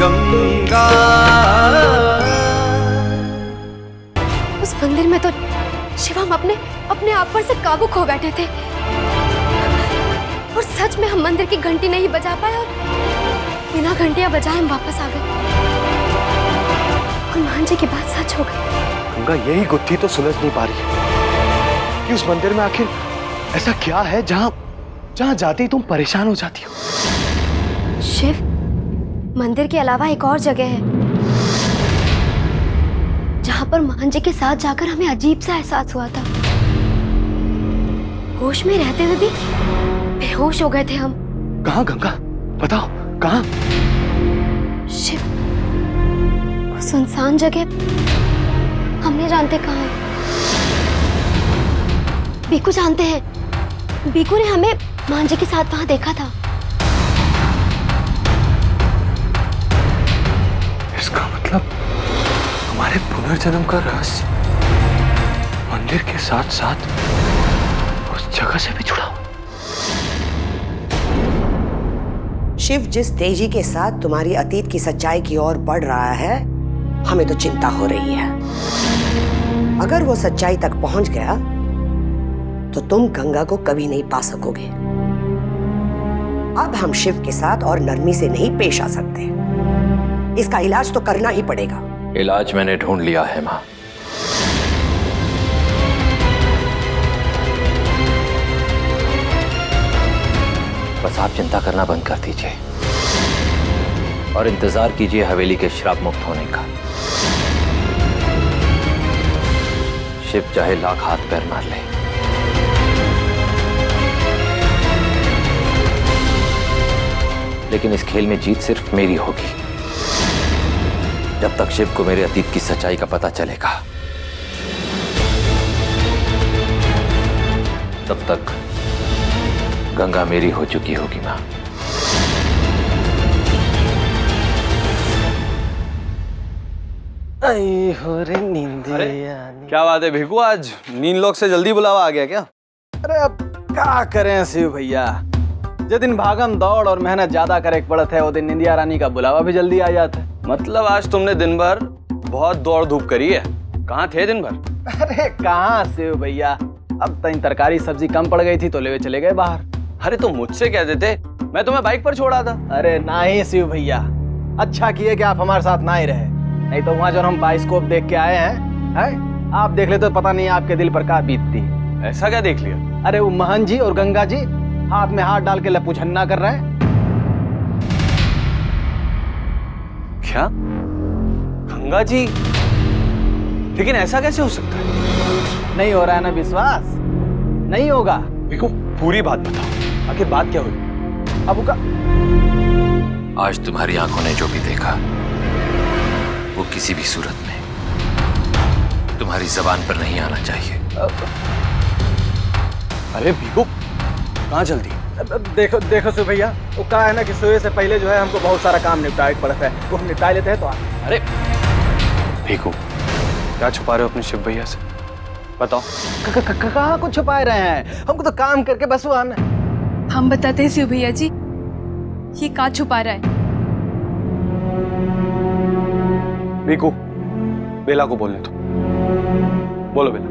गंगा। उस मंदिर में तो शिवम अपने अपने आप पर से काबू खो बैठे थे और सच में हम मंदिर की घंटी नहीं बजा पाए और बिना घंटियां बजाए हम वापस आ गए और मान जी की बात सच हो गई। गंगा, यही गुत्थी तो सुलझ नहीं पा रही है कि उस मंदिर में आखिर ऐसा क्या है जहां जहां जाती तुम परेशान हो जाती हो। शिव, मंदिर के अलावा एक और जगह है जहां पर मान जी के साथ जाकर हमें अजीब सा एहसास हुआ था। होश में रहते हुए भी बेहोश हो गए थे हम। कहाँ गंगा, बताओ कहाँ? शिव, वो सुनसान जगह हम नहीं जानते कहाँ है। बीकू जानते हैं, बीकू ने हमें मान जी के साथ वहां देखा था। इसका मतलब हमारे पुनर्जन्म का रहस्य मंदिर के साथ साथ उस जगह से भी जुड़ा हुआ। शिव, जिस तेजी के साथ तुम्हारी अतीत की सच्चाई की ओर बढ़ रहा है, हमें तो चिंता हो रही है। अगर वो सच्चाई तक पहुंच गया तो तुम गंगा को कभी नहीं पा सकोगे। अब हम शिव के साथ और नरमी से नहीं पेश आ सकते। इसका इलाज तो करना ही पड़ेगा। इलाज मैंने ढूंढ लिया है माँ। बस आप चिंता करना बंद कर दीजिए और इंतजार कीजिए हवेली के श्राप मुक्त होने का। शिव चाहे लाख हाथ पैर मार ले, लेकिन इस खेल में जीत सिर्फ मेरी होगी। जब तक शिव को मेरे अतीत की सच्चाई का पता चलेगा, तब तक गंगा मेरी हो चुकी होगी मां। आई हो रे नींदिया। क्या बात है भिकू, आज नींद लोग से जल्दी बुलावा आ गया क्या? अरे अब क्या करें शिव भैया, जो दिन भागम दौड़ और मेहनत ज्यादा करे पड़त है, वो दिन निंदिया रानी का बुलावा भी जल्दी आ जाता है। मतलब आज तुमने दिन भर बहुत दौड़ धूप करी है। कहाँ थे दिन भर? अरे कहाँ शिव भैया, अब तक तरकारी सब्जी कम पड़ गई थी तो लेवे चले गए बाहर। अरे तो मुझसे कह देते, मैं तुम्हें बाइक पर छोड़ा था। अरे नहीं शिव भैया, अच्छा किए कि आप हमारे साथ ना ही रहे, नहीं तो वहाँ जो हम बाइस्कोप देख के आए हैं, आप देख ले तो पता नहीं आपके दिल पर क्या बीतती। ऐसा क्या देख लिया? अरे वो महन जी और गंगा जी हाथ में हाथ डाल के लपुझन्ना कर रहे हैं। क्या? गंगा जी? लेकिन ऐसा कैसे हो सकता है? नहीं हो रहा है ना विश्वास? नहीं होगा। भिकू पूरी बात बताओ, आखिर बात क्या हुई? अब का आज तुम्हारी आंखों ने जो भी देखा वो किसी भी सूरत में तुम्हारी जबान पर नहीं आना चाहिए। अरे भिकू कहाँ जल्दी? देखो देखो शिव भैया, वो कहा है ना कि सोए से पहले जो है हमको बहुत सारा काम निपटाए पड़ता है, वो हम निपटा लेते हैं तो अरे भिकू क्या छुपा रहे हो अपने शिव भैया से? बताओ। कहाँ को छुपा रहे हैं, हमको तो काम करके बस वो आना। हम बताते हैं शिव भैया जी, ये का छुपा रहा है। भिकू बेला को बोलने दो। बोलो बेला।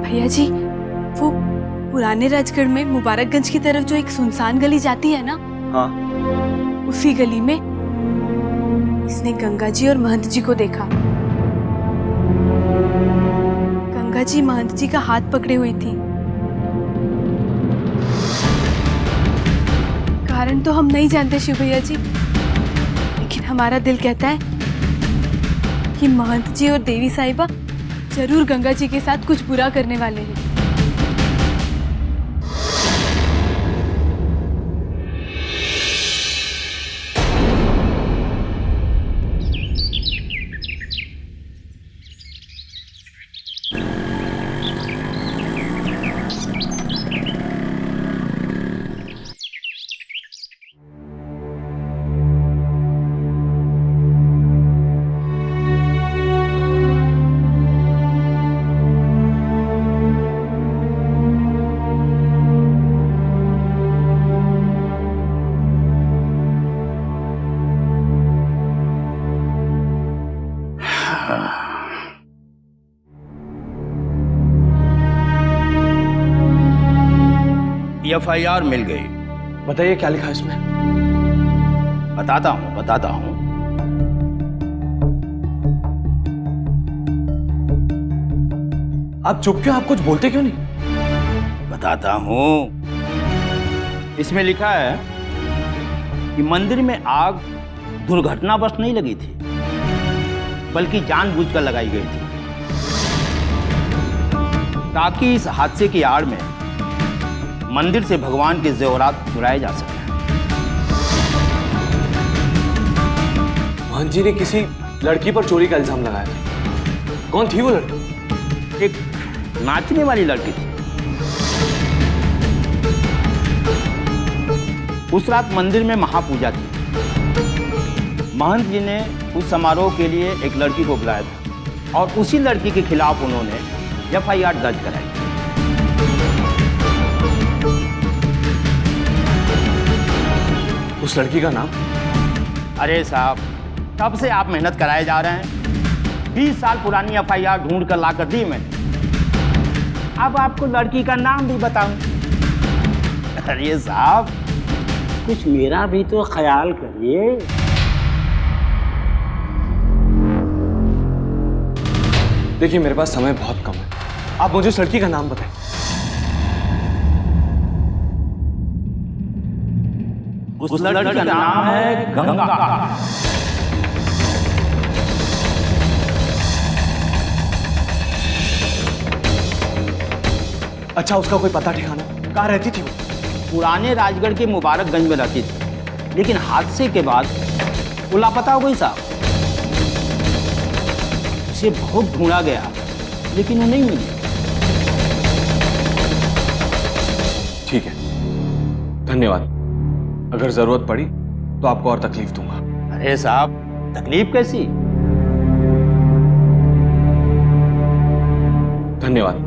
भैया जी, वो पुराने राजगढ़ में मुबारकगंज की तरफ जो एक सुनसान गली जाती है ना, हाँ, उसी गली में इसने गंगा जी और महंत जी को देखा। गंगा जी महंत जी का हाथ पकड़े हुई थी। कारण तो हम नहीं जानते शिव भैया जी, लेकिन हमारा दिल कहता है कि महंत जी और देवी साहिबा जरूर गंगा जी के साथ कुछ बुरा करने वाले हैं। एफआईआर मिल गई। बताइए क्या लिखा है इसमें? बताता हूँ। आप चुप क्यों? आप कुछ बोलते क्यों नहीं? बताता हूँ। इसमें लिखा है कि मंदिर में आग दुर्घटनावश नहीं लगी थी, बल्कि जानबूझकर लगाई गई थी, ताकि इस हादसे की आड़ में मंदिर से भगवान के जेवरात चुराए जा सके। मोहन जी ने किसी लड़की पर चोरी का इल्जाम लगाया था। कौन थी वो लड़की? एक नाचने वाली लड़की थी। उस रात मंदिर में महापूजा थी। महंत जी ने उस समारोह के लिए एक लड़की को बुलाया था और उसी लड़की के खिलाफ उन्होंने एफआईआर दर्ज कराई। उस लड़की का नाम? अरे साहब, तब से आप मेहनत कराए जा रहे हैं। 20 साल पुरानी एफआईआर ढूंढ कर लाकर दी मैंने। अब आपको लड़की का नाम भी बताऊं? अरे साहब, कुछ मेरा भी तो ख्याल करिए। देखिए, मेरे पास समय बहुत कम है, आप मुझे उस लड़की का नाम बताएं। उस लड़की का नाम है गंगा। अच्छा, उसका कोई पता ठिकाना? कहाँ रहती थी वो? पुराने राजगढ़ के मुबारकगंज में रहती थी, लेकिन हादसे के बाद वो लापता हो गई साहब। उसे बहुत ढूंढा गया, लेकिन वो नहीं मिली। ठीक है, धन्यवाद। अगर जरूरत पड़ी तो आपको और तकलीफ दूंगा। अरे साहब, तकलीफ कैसी? धन्यवाद।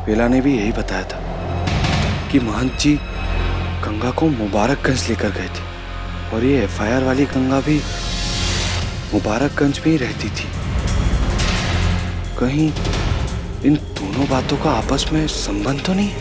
बेला ने भी यही बताया था कि महंत जी गंगा को मुबारकगंज लेकर गए थे और ये एफआईआर वाली गंगा भी मुबारकगंज में ही रहती थी। कहीं इन दोनों बातों का आपस में संबंध तो नहीं?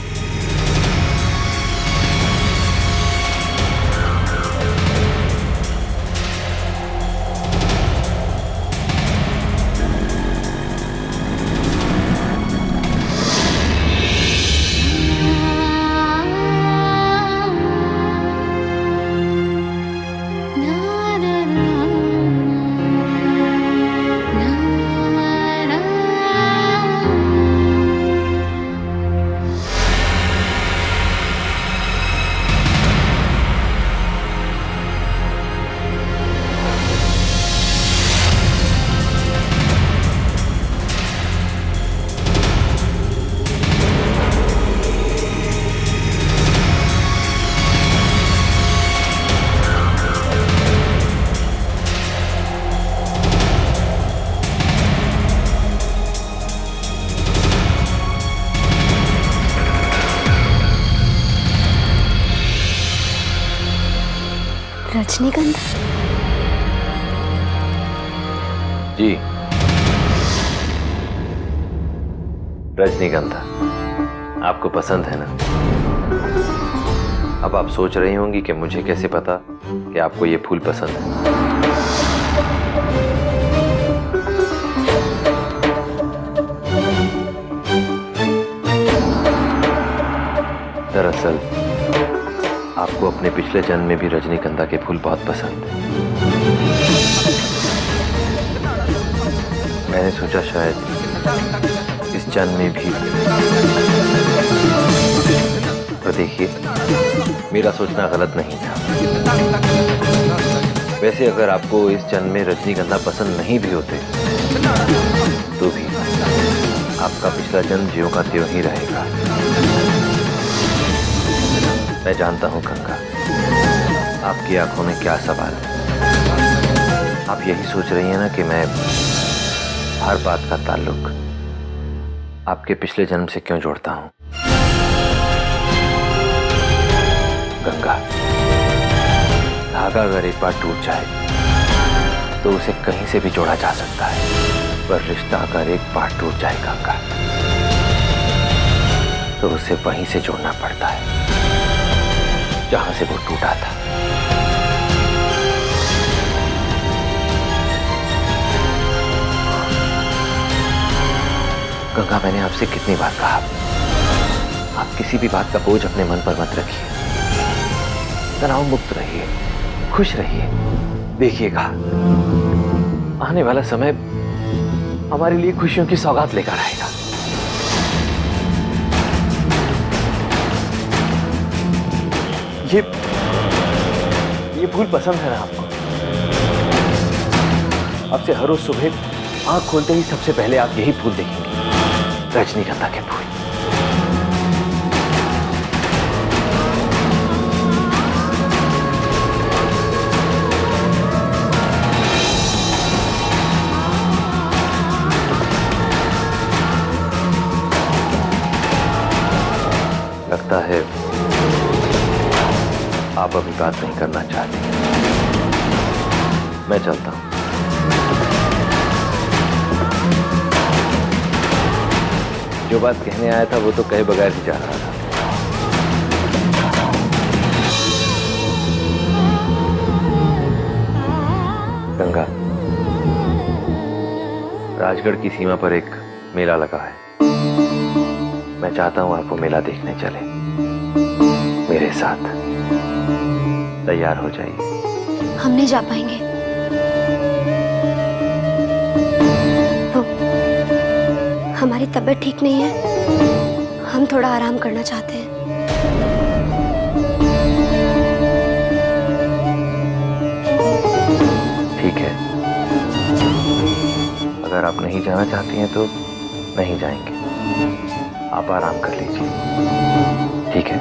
रजनीगंधा? जी, रजनीगंधा आपको पसंद है ना? अब आप सोच रही होंगी कि मुझे कैसे पता कि आपको ये फूल पसंद है। दरअसल आपको अपने पिछले जन्म में भी रजनीगंधा के फूल बहुत पसंद है। मैंने सोचा शायद इस जन्म में भी। पर देखिए, मेरा सोचना गलत नहीं था। वैसे अगर आपको इस जन्म में रजनीगंधा पसंद नहीं भी होते तो भी आपका पिछला जन्म ज्यों का त्यों ही रहेगा। मैं जानता हूं गंगा, आपकी आंखों में क्या सवाल है। आप यही सोच रही हैं ना कि मैं हर बात का ताल्लुक आपके पिछले जन्म से क्यों जोड़ता हूं। गंगा, धागा अगर एक बार टूट जाए तो उसे कहीं से भी जोड़ा जा सकता है, पर रिश्ता अगर एक बार टूट जाए गंगा, तो उसे वहीं से जोड़ना पड़ता है जहां से वो टूटा था। गंगा, मैंने आपसे कितनी बार कहा, आप किसी भी बात का बोझ अपने मन पर मत रखिए, तनाव मुक्त रहिए, खुश रहिए। देखिएगा, आने वाला समय हमारे लिए खुशियों की सौगात लेकर आएगा। ये फूल पसंद है ना आपको? अब से हर रोज सुबह आंख खोलते ही सबसे पहले आप यही फूल देखेंगे, रजनीगंधा के फूल। लगता है आप अभी बात नहीं करना चाहते। मैं चलता हूं। जो बात कहने आया था वो तो कहे बगैर ही जा रहा था। गंगा, राजगढ़ की सीमा पर एक मेला लगा है। मैं चाहता हूं आप वो मेला देखने चले मेरे साथ। तैयार हो जाइए। हम नहीं जा पाएंगे। हमारी तबीयत ठीक नहीं है, हम थोड़ा आराम करना चाहते हैं। ठीक है, अगर आप नहीं जाना चाहती हैं तो नहीं जाएंगे, आप आराम कर लीजिए। ठीक है?